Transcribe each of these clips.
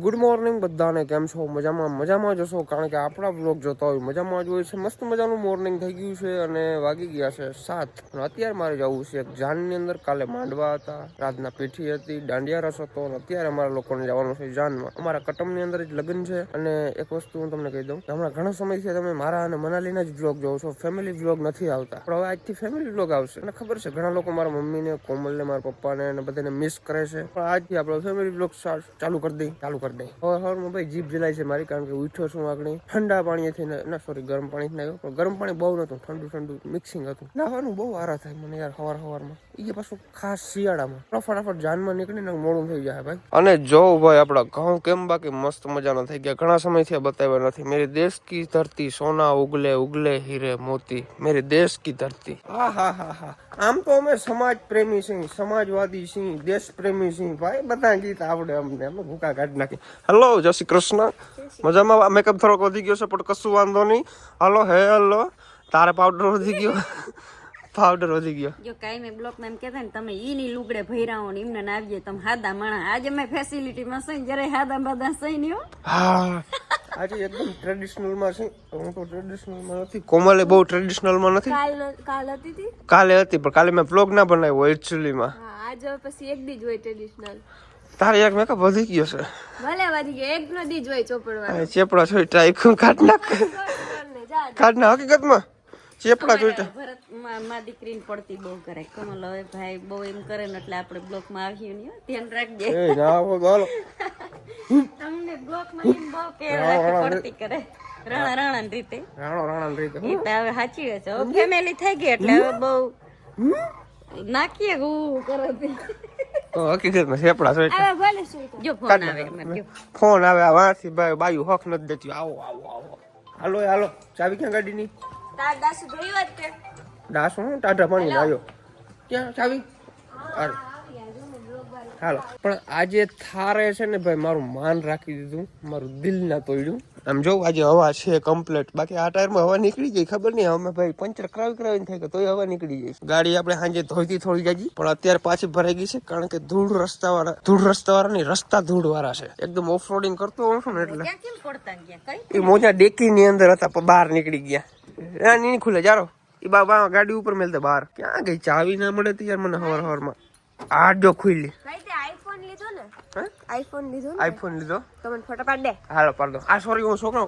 Good morning બધાને, કેમ છો? મજામાં જશો, કારણ કે આપણા બ્લોગ જોતા હોય મજામાં જ હોય છે. મસ્ત મજાનું મોર્નિંગ થઈ ગયું છે અને વાગી ગયા છે 7 અને અત્યારે મારે જવું છે એક જાનની અંદર. કાલે માંડવા હતા, રાતના પીઠી હતી, દાંડિયા રસ હતો અને અત્યારે અમારા લોકોને જવાનું છે જાનમાં. અમારા કટમની અંદર જ લગ્ન છે. અને એક વસ્તુ હું તમને કહી દઉં, હમણાં ઘણા સમયથી તમે મારા અને મનાલીના જ બ્લોગ જોવો છો, ફેમિલી બ્લોગ નથી આવતા, પણ હવે આજથી ફેમિલી બ્લોગ આવશે. અને ખબર છે ઘણા લોકો મારા મમ્મીને, કોમલને, મારા પપ્પાને અને બધાને મિસ કરે છે, પણ આજથી આપણો ફેમિલી બ્લોગ ચાલુ કરી દઈ. હવારમાં ભાઈ જીભ જલાય છે મારી, કારણ કે ઉઠ્યો છું આગળ ઠંડા પાણીથી, ના સોરી ગરમ પાણીથી આવ્યો, પણ ગરમ પાણી બહુ નતું, ઠંડુ મિક્સિંગ હતું. નાવાનું બહુ આરા થાય મને યાર સવારમાં, એ પાછું ખાસ શિયાળામાં. ફટાફટ જાનમાં નીકળીને મોડું થઈ જાય ભાઈ. અને જો ભાઈ આપડા ઘઉં કેમ બાકી મસ્ત મજાના થઈ ગયા, ઘણા સમયથી બતાવ્યા નથી. મેરી દેશ કી ધરતી સોના ઉગલે ઉગલે હીરે મોતી, મેરી દેશ કી ધરતી. હા. આમ તો અમે સમાજ પ્રેમી છીએ, સમાજવાદી છીએ, દેશ પ્રેમી છીએ ભાઈ, બધા ગીત આવડે અમને, અમે ભૂકા કાઢી નાખી. હેલો, જય શ્રી કૃષ્ણ. મજામાં? મેકઅપ થોડોક વધી ગયો છે પણ કશું વાંધો નહીં. હેલો તારે પાવડર વધી ગયો? પાવડર વધી ગયો. જો કાઈ મે બ્લોક માં એમ કહેતા ને તમે ઈની લુગડે ભૈરાઓ ને એમને ના આવજે, તમે હાદા માણા. આજે મે ફેસિલિટી માં સઈ જરે હાદા બાદા સઈ નયો. હા, આજે એકદમ ટ્રેડિશનલ માં છે. હું તો ટ્રેડિશનલ માં નથી, કોમલે બહુ ટ્રેડિશનલ માં નથી. કાલે હતી પણ કાલે મેં બ્લોગ ના બનાવ્યો એક્ચ્યુઅલી માં. હા, આજે પછી એક દી જ હોય ટ્રેડિશનલ. તારે એક મેકઅપ વધી ગયો છે. ભલે વધી ગયો, એક નો દી જ હોય ચોપડવાનો. ચેપડા છોઈ ટાઈક કાઢ નાખ. હકીકતમાં ચેપડા જોઈતા ભરત માં દીકરીને પડતી બહુ કરે. કમલ હવે ભાઈ બહુ એમ કરે ને એટલે આપણે બ્લોક માં આવીએ ને, ધ્યાન રાખજે. એ ના હો ગાલો તમને બ્લોક માં એમ બહુ કે પડતી કરે. રાણા રીતે એ તો હવે સાચી છે. હવે ફેમિલી થઈ ગઈ એટલે હવે બહુ નાખીએ હું કરે હકીકતમાં ચેપડા જોઈતા. જો ફોન આવે, ફોન આવે વાંથી ભાઈ બાયુ હક નથી દેતી. આવો હાલો ચાવી ક્યાં ગાડીની? દાસ હું ટાઢા પાણી આવ્યો ક્યાં ચાવી? હાલો. પણ આજે થારે છે ને ભાઈ મારું માન રાખી દીધું, મારું દિલ ના તોડ્યું. આમ જો આજે હવા છે કમ્પ્લીટ, બાકી આ ટાયરમાં હવા નીકળી ગઈ ખબર નહીં. અમે ભાઈ પંચર કરાવીને થાય કે તોય હવા નીકળી જાય. ગાડી આપણે સાંજે ધોઈતી થોડી જાય, પણ અત્યારે પાછી ભરાઈ ગઈ છે, કારણ કે ધૂળ રસ્તા વાળા ની રસ્તા ધૂળ વાળા છે. એકદમ ઓફ રોડિંગ કરતો હોઉં છું ને એટલે એ મોજા ડેકી ની અંદર હતા પણ બહાર નીકળી ગયા. નહીં ખુલે જારો એ બાબા ગાડી ઉપર મેલતે બહાર. ક્યાં ગઈ ચાવી ના મળે યાર મને સવારમાં. આ જો ખુલ્લી આઈફોન લીધો તમને ફોટો પાડ દે. હાલો પાડ દો. આ સોરી હું છોકરો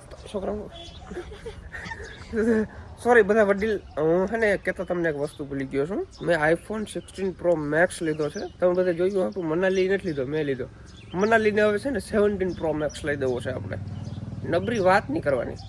સોરી બધા વડીલ. હું છે ને કેતો તમને એક વસ્તુ ભૂલી ગયો છું. મેં આઈફોન 16 Pro Max લીધો છે. તમે બધા જોયું હતું. મનાલી નથી લીધો, મેં લીધો. મનાલીને હવે છે ને 17 Pro Max લઈ દેવો છે આપણે. નબરી વાત નહીં કરવાની.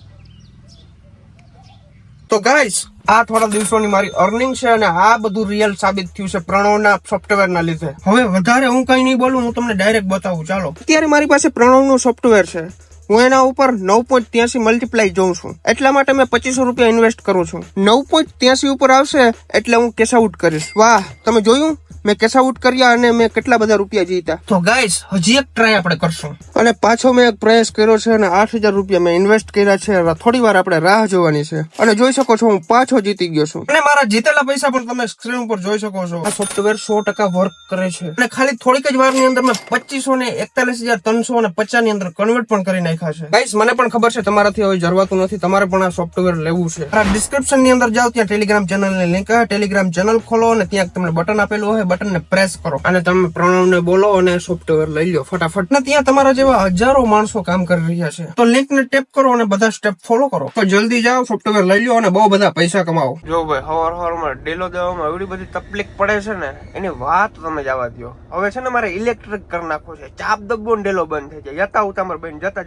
તો ગાઈસ, આ થોડા દિવસોની મારી અર્નિંગ છે અને આ બધું રિયલ સાબિત થયું છે પ્રણવના સોફ્ટવેરના લીધે. હવે વધારે હું કઈ નહીં બોલું, હું તમને ડાયરેક્ટ બતાવું. ચાલો. અત્યારે મારી પાસે પ્રણવનું સોફ્ટવેર છે. હું એના ઉપર 9.83 મલ્ટીપ્લાય જોઉં છું, એટલા માટે મેં 2500 રૂપિયા ઇન્વેસ્ટ કરું છું. 9.83 ઉપર આવશે એટલે હું કેશ આઉટ કરીશ. વાહ, તમે જોયું મેં કેશ આઉટ કર્યા અને મેં કેટલા બધા રૂપિયા જીત્યા. તો ગાઈસ, હજી એક ટ્રાય આપણે કરશું. અને પાછો મેં એક પ્રયાસ કર્યો છે અને 8000 રૂપિયા મેં ઇન્વેસ્ટ કર્યા છે. થોડી વાર આપણે રાહ જોવાની છે અને જોઈ શકો છો હું પાછો જીતી ગયો છું. અને મારા જીતેલા પૈસા પણ તમે સ્ક્રીન ઉપર જોઈ શકો છો. આ સોફ્ટવેર 100% વર્ક કરે છે અને ખાલી થોડીક જ વારની અંદર મેં 2541,350 ની અંદર કન્વર્ટ પણ કરી નાખ્યા છે. ગાઈસ, મને પણ ખબર છે તમારાથી હવે જરવાતું નથી, તમારે પણ આ સોફ્ટવેર લેવું છે. ડિસ્ક્રિપ્શન ની અંદર જાઓ, ત્યાં ટેલિગ્રામ ચેનલ ની લિંક છે. ટેલિગ્રામ ચેનલ ખોલો અને ત્યાં તમને બટન આપેલું હોય, બટન ને પ્રેસ કરો અને તમે પ્રણવને બોલો અને સોફ્ટવેર લઈ લો ફટાફટ. ને ત્યાં તમારા જેવા હજારો માણસો કામ કરી રહ્યા છે. તો લિંક ને ટેપ કરો અને બધા સ્ટેપ ફોલો કરો. તો જલ્દી જાઓ, સોફ્ટવેર લઈ લો અને બહુ બધા પૈસા કમાવો. જો ભાઈ, હવારમાં ડેલો દેવામાં એવી બધી તકલીફ પડે છે ને, એની વાત તમે જવા દો. હવે છે ને મારે ઇલેક્ટ્રિક કરી નાખો છે. ચાપ દબો ને ડેલો બંધ થઈ જાય. જતા ઉતામર બેન જતા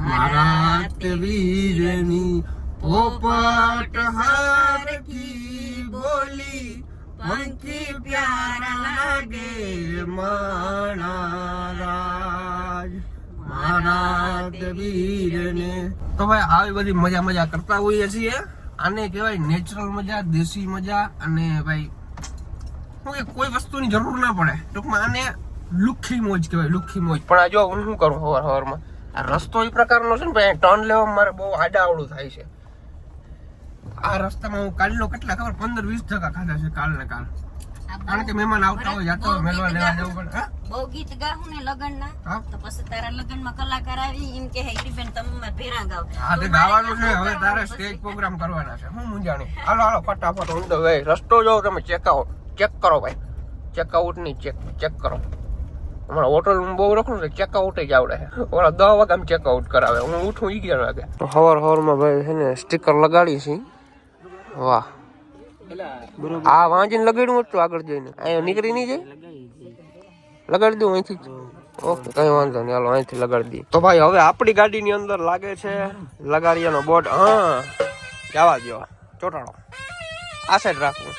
મારા વીરની પોપટ હાર કી બોલી પંખી પ્યારા લાગે મારા રાજ મારા દેવીરને. તો ભાઈ આવી બધી મજા કરતા હોઈએ છીએ. આને કહેવાય નેચરલ મજા, દેશી મજા. અને ભાઈ કોઈ વસ્તુની જરૂર ના પડે. ટૂંકમાં આને લુખ્ખી મોજ કહેવાય, લુખ્ખી મોજ. પણ આ જો હું શું કરું સવારમાં, આ રસ્તો એ પ્રકારનો છે ને ભાઈ, ટર્ન લેવામાં મારે બહુ આડાઅવળું થાય છે. આ રસ્તામાં હું કાલનો કેટલા ખબર 15-20 ટકા ખાધા છે કાલ ને કાલ. કારણ કે મહેમાન આવતા હોય જાતો હોય મેલવા લેવા જવું પડે. હા? બહુ ગીત ગાવું ને લગનના હા? તો પછી તારા લગનમાં કલાકાર આવી એમ કે હીરીબેન તમે ભેરા ગાવ. હા તે ગાવાનું છે હવે તારે સ્ટેજ પ્રોગ્રામ કરવાના છે હું મૂંઝાણી. હાલો ફટાફટ હું તો ભાઈ રસ્તો જો તમે ચેક કરો ભાઈ. ચેકઆઉટ ની ચેક કરો. હમણાં હોટલ બહુ રખું ને ચેકઆઉટ જ આવડે છે. ઓલા 10 વાગે ચેકઆઉટ કરાવે, હું ઉઠું 11 વાગે. સવારમાં ભાઈ છે ને સ્ટીકર લગાડી છે. વાહ આ વાંચીને લગાડ્યું હતું આગળ જઈને અહીંયા નીકળી નહીં જાય. લગાડી દઉં અહીંથી. ઓકે કઈ વાંધો નહીં, હાલો અહીંથી લગાડી દઈએ. તો ભાઈ હવે આપણી ગાડીની અંદર લાગે છે લગાડિયાનો બોર્ડ. હા જવા દો, ચોટાડો આ સાઈડ રાખવું.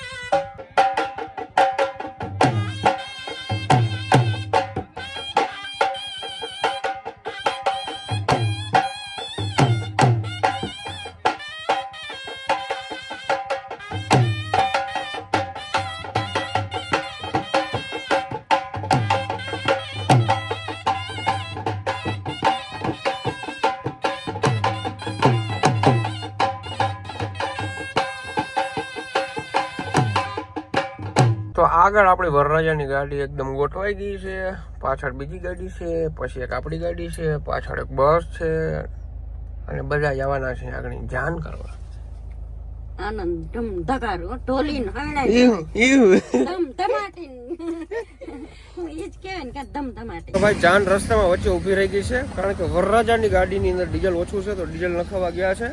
તો આગળ આપણી વરરાજાની ગાડી એકદમ ગોઠવાઈ ગઈ છે, પાછળ બીજી ગાડી છે, પછી એક આપણી ગાડી છે, પાછળ એક બસ છે અને બધા જવાના છે આગળ જાન કરવા. આનંદ ધમ ધકારો ઢોલીન હણાઈ ધમ ધમાટીન ઈ જ કહેવાય ને કે ધમ ધમાટી. તો ભાઈ જાન રસ્તામાં વચ્ચે ઊભી રહી ગઈ છે કારણ કે વરરાજાની ગાડીની અંદર ડીઝલ ઓછું છે તો ડીઝલ નખાવા ગયા છે.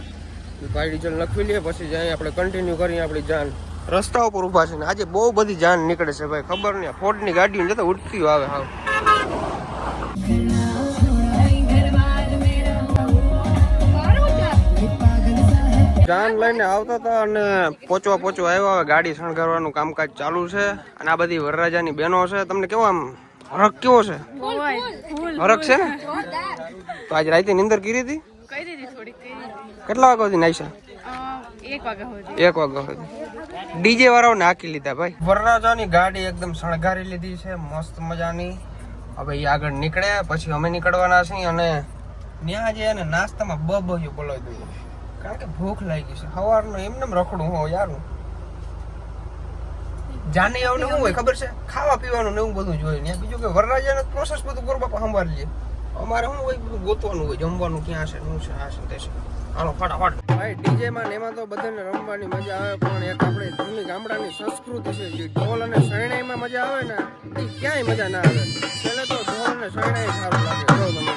ભાઈ ડીઝલ નખવી લઈએ પછી જાય આપણે કન્ટિન્યુ કરીએ આપણી જાન. રસ્તા ઉપર ઊભા છે ને આજે બહુ બધી જાન નીકળે છે ભાઈ, ખબર નહીં ફોર્ડની ગાડીઓ જતા ઉડતી આવે. હાવ જાન લઈને આવતા હતા અને પોચવા આવ્યા. હવે ગાડી શણગારવાનું કામકાજ ચાલુ છે અને આ બધી વરરાજાની બહેનો છે. તમને કેવો આમ હરખ કેવો છે? હરખ છે ને. તો આજે રાતે નીંદર કરી હતી? કેટલા વાગ્યા સુધી નાઈશા? 1 વાગ્યા સુધી. ડીજે વાળાઓને હાકી લીધા ભાઈ. વરરાજાની ગાડી એકદમ શણગારી લીધી છે મસ્ત મજાની. હવે એ આગળ નીકળે પછી અમે નીકળવાના છીએ અને ત્યાં જે એને નાસ્તામાં બબહ્યું બોલાવી દઈએ કારણ કે ભૂખ લાગી છે. સવારનું એમને રખડું હોય યાર. જાને આવને શું હોય ખબર છે, ખાવા પીવાનું ને એવું બધું જોઈએ ને. બીજું કે વરરાજાને પ્રોસેસ બધું કરો બાપા સંભાળી લે. અમારે શું હોય બધું ગોતવાનું હોય, જમવાનું ક્યાં છે શું છે આ છે તે છે. હાલો ફટાફટ. ભાઈ ડીજે માં ને એમાં તો બધાને રમવાની મજા આવે પણ એક આપણે જૂની ગામડાની સંસ્કૃતિ છે જે ઢોલ અને શરણાઈમાં મજા આવે ને એ ક્યાંય મજા ના આવે. છેલ્લે તો ઢોલ અને શરણાઈ સારું લાગે. જો તમે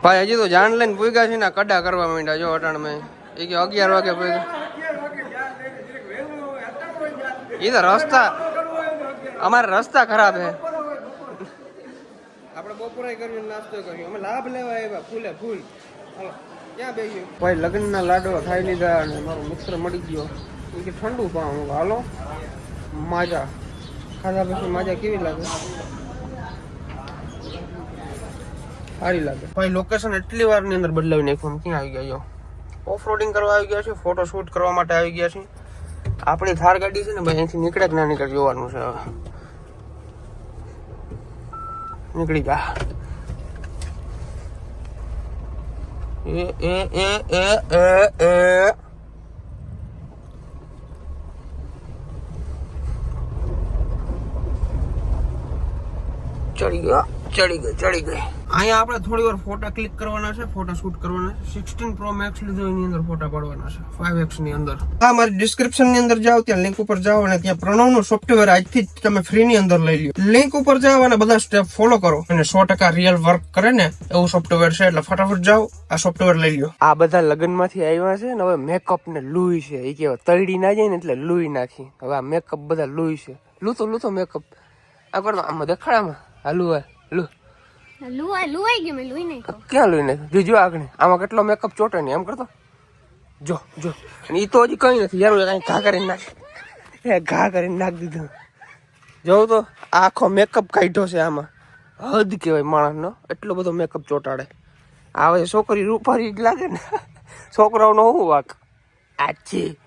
ભાઈ હજી તો જાન લઈને પૂગ્યા છે ને કડા કરવા માંડ્યા. જો અટાણ મેં એ કે 11 વાગે પૂગ્યા. એ તો રસ્તા અમારે રસ્તા ખરાબ છે. આપણે બપોરે કર્યું નાસ્તો કર્યો અમે લાભ લેવા આવ્યા ફૂલે ફૂલ. હાલો ક્યાં બેસ્યું ભાઈ? લગ્નના લાડવા ખાઈ લીધા અને મારો મિત્ર મળી ગયો એ કે ઠંડુ પાઉં. હાલો માજા ખાધા પછી માજા કેવી લાગે? સારી લાગે ભાઈ. લોકેશન એટલી વાર ની અંદર બદલાવી નાખ્યું. ક્યાં આવી ગયા? ઓફ રોડિંગ કરવા આવી ગયા છે, ફોટો શૂટ કરવા માટે આવી ગયા છે. આપણી થાર ગાડી છે ને ભાઈ અહીંથી નીકળે કે ના નીકળે જોવાનું છે. હવે નીકળી જા. ચડી ગઈ. અહીંયા આપણે થોડી વાર ફોટા ક્લિક કરવાના છે, ફોટા શૂટ કરવાના છે. 16 Pro Max લીધો એની અંદર ફોટા પાડવાના છે 5x ની અંદર. હા મારી ડિસ્ક્રિપ્શન ની અંદર જાઓ, ત્યાં લિંક ઉપર જાઓ અને ત્યાં પ્રણવનું સોફ્ટવેર આજથી જ તમે ફ્રી ની અંદર લઈ લ્યો. લિંક ઉપર જાઓ અને બધા સ્ટેપ ફોલો કરો અને 100% રિયલ વર્ક કરે ને એવું સોફ્ટવેર છે. એટલે ફટાફટ જાઓ આ સોફ્ટવેર લઈ લ્યો. આ બધા લગ્ન માંથી આવ્યા છે ને હવે મેકઅપ ને લુઈ છે. એ કેવા તળી ના જાય ને એટલે લુઈ નાખી. હવે આ મેકઅપ બધા લુઈ છે. લૂતો મેકઅપ આ કરતો આમાં દેખાડામાં હાલું લુઈ ગયો. મેં લુઈ નહીં ક્યાં લુઈ નાખ્યું? જો આગળ આમાં કેટલો મેકઅપ ચોટે ને એમ કરતો. જો અને ઈ તો હજી કઈ નથી યાર. કઈ ઘા કરીને નાખે એ ઘા કરીને નાખી દીધું. જોઉં તો આખો મેકઅપ કાઢ્યો છે આમાં. હદ કહેવાય માણસનો, એટલો બધો મેકઅપ ચોટાડે. આવે છોકરી રૂપારી જ લાગે ને, છોકરાઓનો શું વાક. આ છે